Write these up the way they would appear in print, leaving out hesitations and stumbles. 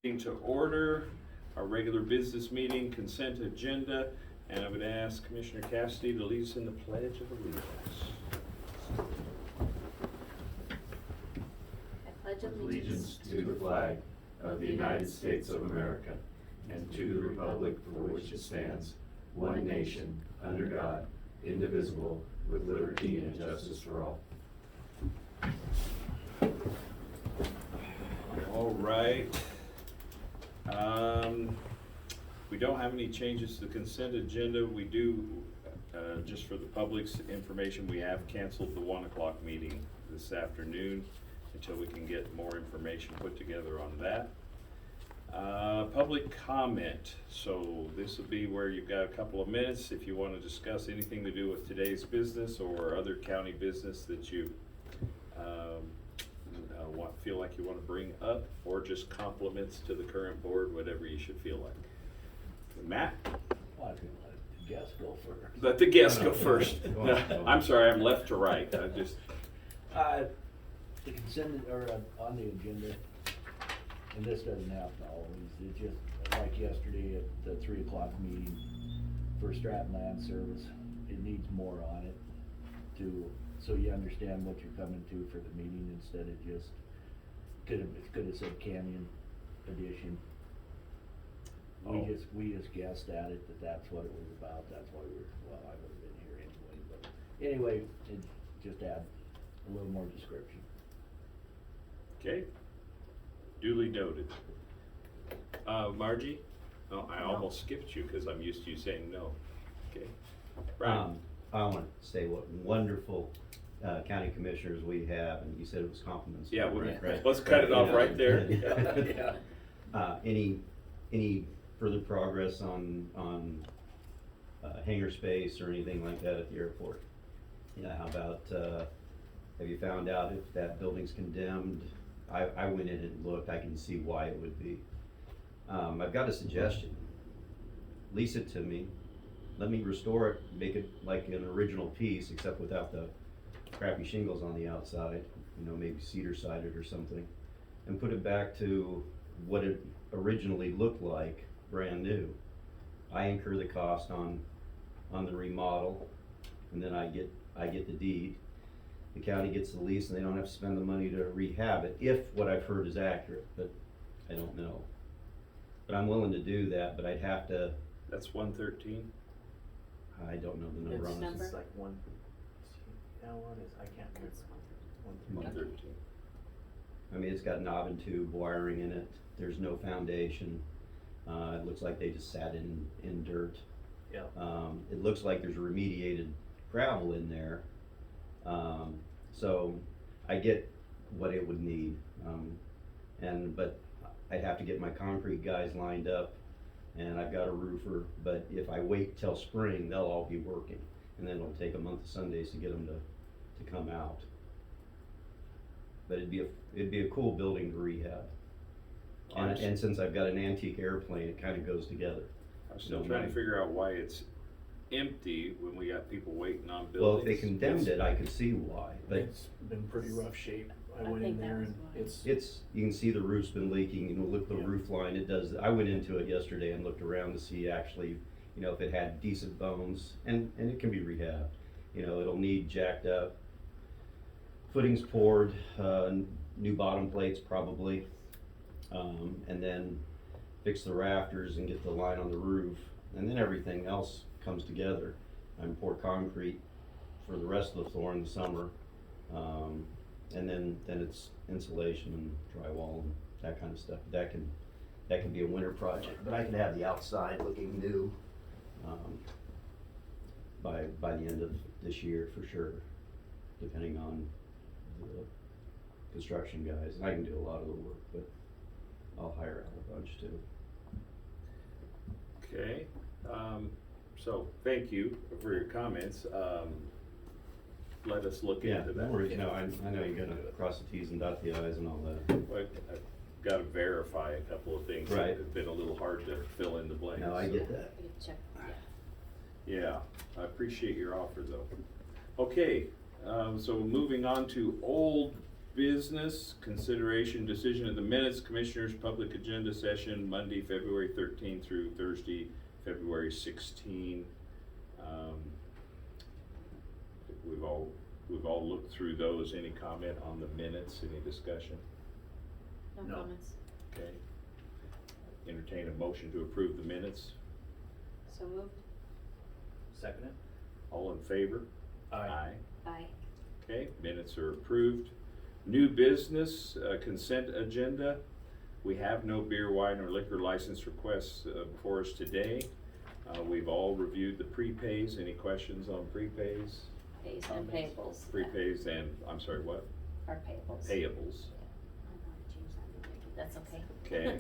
To order our regular business meeting, consent agenda, and I would ask Commissioner Cassidy to lead us in the Pledge of Allegiance. I pledge Allegiance to the flag of the United States of America and to the republic for which it stands, one nation, under God, indivisible, with liberty and justice for all. All right. We don't have any changes to the consent agenda. We do, just for the public's information, we have canceled the 1 o'clock meeting this afternoon until we can get more information put together on that. Public comment. So this will be where you've got a couple of minutes if you want to discuss anything to do with today's business or other county business that you feel like you want to bring up, or just compliments to the current board, whatever you should feel like. Matt? Well, I could let the guests go first. Let the guests go first. Go on. No, I'm sorry, I'm left to right. I just, The consent, or on the agenda, and this doesn't happen always, it just, like yesterday at the 3 o'clock meeting for Stratton Land Service, it needs more on it so you understand what you're coming to for the meeting instead of just, it could have said Canyon Edition. Oh. We just guessed at it that's what it was about, that's why I would have been here anyway, but anyway, it just add a little more description. okay. Duly noted. Margie? Oh, I almost skipped you because I'm used to you saying no. Okay. Brian? I want to say what wonderful county commissioners we have, and you said it was compliments. Yeah, right? let's cut it off Yeah. right there. Yeah. Any further progress on hangar space or anything like that at the airport? Yeah, how about, have you found out if that building's condemned? I went in and looked, I can see why it would be. I've got a suggestion. Lease it to me, let me restore it, make it like an original piece, except without the crappy shingles on the outside, maybe cedar sided or something, and put it back to what it originally looked like, brand new. I incur the cost on the remodel, and then I get the deed. The county gets the lease, and they don't have to spend the money to rehab it, if what I've heard is accurate, but I don't know. But I'm willing to do that, but I'd have to, That's 113. I don't know the number Which on number? it. It's like one, now what is, I can't remember. It's 113. I mean, it's got knob and tube wiring in it, there's no foundation, it looks like they just sat in dirt. Yeah. It looks like there's remediated gravel in there, so I get what it would need, but I'd have to get my concrete guys lined up, and I've got a roofer, but if I wait till spring, they'll all be working, and then it'll take a month of Sundays to get them to come out. But it'd be a cool building to rehab. And since I've got an antique airplane, it kinda goes together. I'm still trying to figure out why it's empty when we got people waiting on buildings. Well, if they condemned it, I could see why, but It's been pretty rough shape. I I went think in that there was and why. it's, you can see the roof's been leaking, look at the Yeah. roof line, it does, I went into it yesterday and looked around to see actually, if it had decent bones, and it can be rehabbed. It'll need jacked up, footings poured, new bottom plates probably, and then fix the rafters and get the line on the roof, and then everything else comes together. And pour concrete for the rest of the floor in the summer, and then it's insulation and drywall and that kind of stuff. That can be a winter project, but I can have the outside looking new by the end of this year for sure, depending on the construction guys. And I can do a lot of the work, but I'll hire out a bunch too. Okay, so thank you for your comments. Let us look Yeah, into no that. worries. No, I know you're gonna cross the T's and dot the I's and all that. But I've got to verify a couple of things that Right. have been a little hard to fill in the blanks. No, I get that. You check, Yeah, I appreciate your offer though. Okay, so moving on to old business, consideration, decision of the minutes, Commissioners' public agenda session, Monday, February 13 through Thursday, February 16. We've all looked through those. Any comment on the minutes, any discussion? No. comments. Okay. Entertain a motion to approve the minutes. So moved. Second it? All in favor? Aye. Aye. Okay, minutes are approved. New business, consent agenda. We have no beer, wine, or liquor license requests before us today. We've all reviewed the prepays. Any questions on prepays? Pays and payables. Prepays and, I'm sorry, what? Our payables. Payables. That's okay. Okay.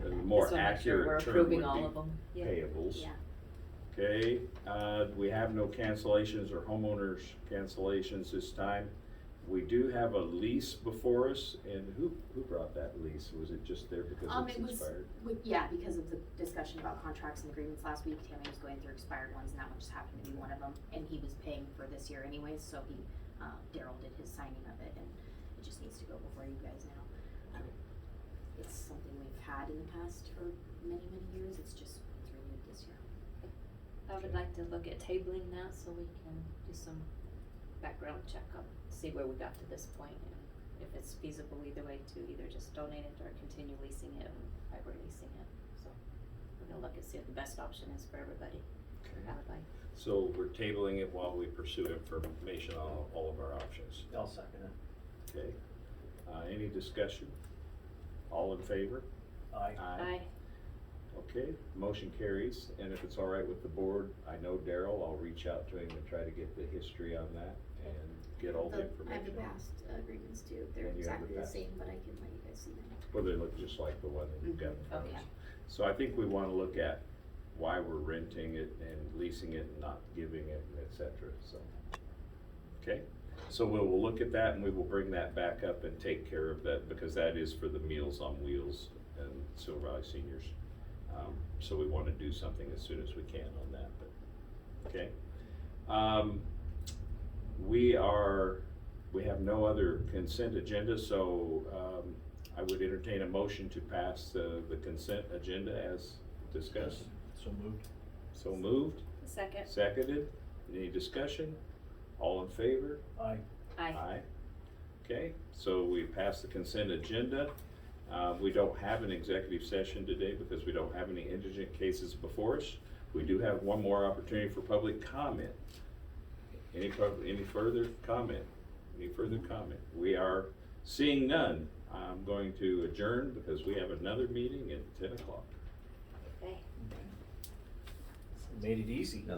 A more Just wanna make sure accurate we're term approving would all be of them. Yeah. payables. Yeah. Okay, we have no cancellations or homeowners cancellations this time. We do have a lease before us, and who brought that lease? Was it just there because it's It was, expired? yeah, because of the discussion about contracts and agreements last week, Tammy was going through expired ones, and that one just happened to be one of them, and he was paying for this year anyways, so he, Daryl did his signing of it, and it just needs to go before you guys now. It's something we've had in the past for many, many years, it's just, it's renewed this year. I would like to look at tabling that so we can do some background checkup, see where we got to this point, and if it's feasible either way to either just donate it or continue leasing it by releasing it. So we're gonna look and see what the best option is for everybody. I would like. So we're tabling it while we pursue information on all of our options. I'll second it. Okay, any discussion? All in favor? Aye. Aye. Okay, motion carries, and if it's all right with the board, I know Daryl, I'll reach out to him and try to get the history on that and get all the I have information. the past agreements too, they're And you have the exactly the past. same, but I can let you guys see them. Well, they look just like the one that you've got in front of us. Okay. So I think we wanna look at why we're renting it and leasing it and not giving it, et cetera, so. Okay, so we'll look at that and we will bring that back up and take care of that, because that is for the Meals on Wheels and Silver Valley Seniors. So we wanna do something as soon as we can on that, but, okay. We have no other consent agenda, so, I would entertain a motion to pass the consent agenda as discussed. So moved. So moved, Second. seconded, any discussion? All in favor? Aye. Aye. Okay, so we passed the consent agenda. We don't have an executive session today because we don't have any indigent cases before us. We do have one more opportunity for public comment. Any further comment? Any further comment? We are seeing none. I'm going to adjourn because we have another meeting at 10 o'clock. Okay. Made it easy. Now